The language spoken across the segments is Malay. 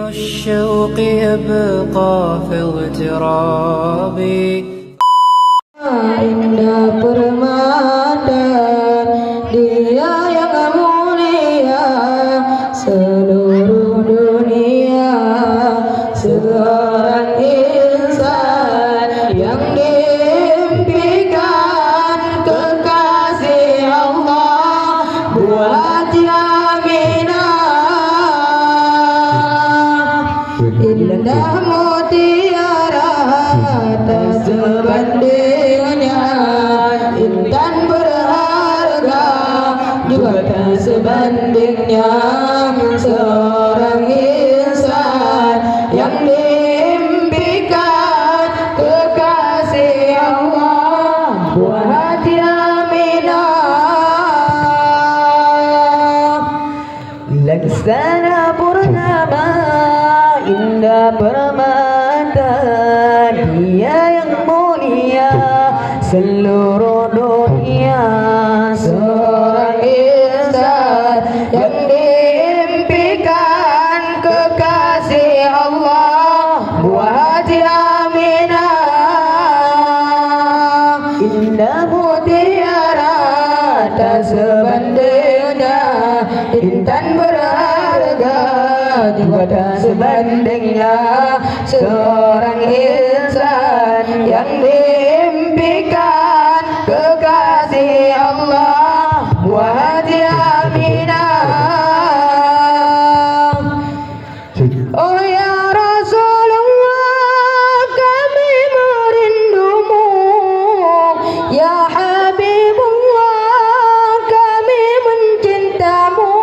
الشوق يبقى في اغترابي. Indah permata Dia yang mulia seluruh dunia, seorang insan yang diimpikan kekasih Allah buat Aminah. Indah mutiara tak sebandingnya, intan berharga juga tak sebandingnya, seorang insan yang diimpikan kekasih Allah buat hati Aminah. Laksana purnama indah permata, dia yang mulia seluruh dunia, seorang insan yang diimpikan kekasih Allah buat Aminah. Indah mutiara tak sebandingnya, intan berharga juga tak sebandingnya, seorang insan yang diimpikan kekasih Allah buat Aminah. Oh ya Rasulullah, kami merindumu, ya Habibullah, kami mencintamu.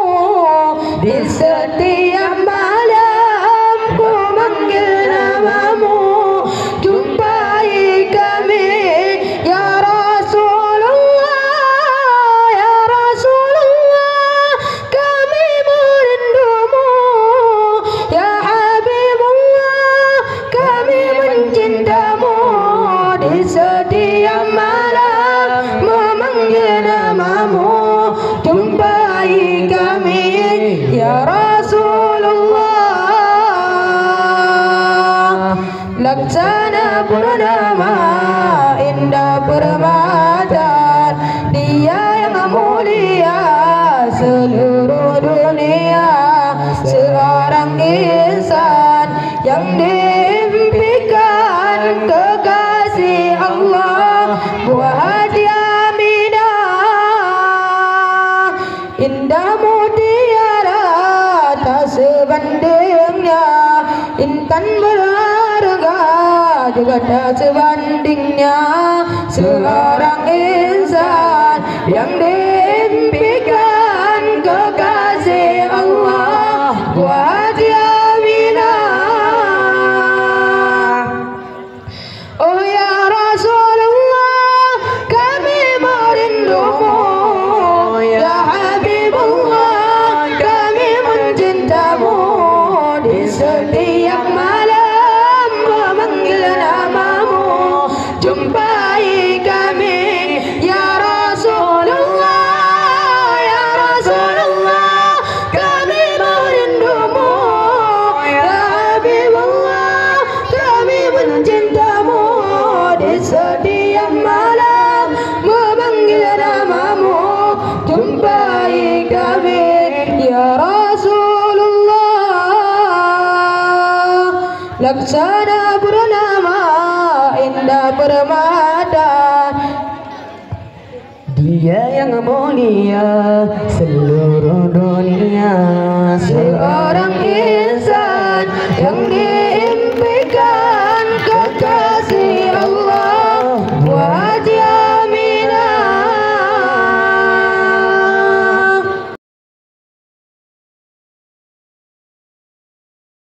Di setiap malam ku manggil namamu, jumpai kami ya Rasulullah, ya Rasulullah, kami merindumu, ya Habibullah, kami mencintamu. Di setiap malam memanggil namamu, jumpai kami ya Rasulullah. Laksana purnama indah permata, dia yang mulia seluruh dunia, seorang insan yang diimpikan kekasih Allah buat Aminah. Indah mutiara tak sebandingnya, intan berharga juga tak sebandingnya, seorang insan yang diimpikan kekasih Allah buat Aminah. Oh ya Rasulullah, kami merindumu, ya Habibullah, kami mencintamu. Di setiap malam memanggil namamu, jumpai kami ya Rasulullah, ya Rasulullah, kami merindumu, ya Habibullah, kami mencintamu. Di setiap malam memanggil namamu, jumpai kami ya Rasulullah. Laksana purnama indah permata, dia yang mulia seluruh dunia, seorang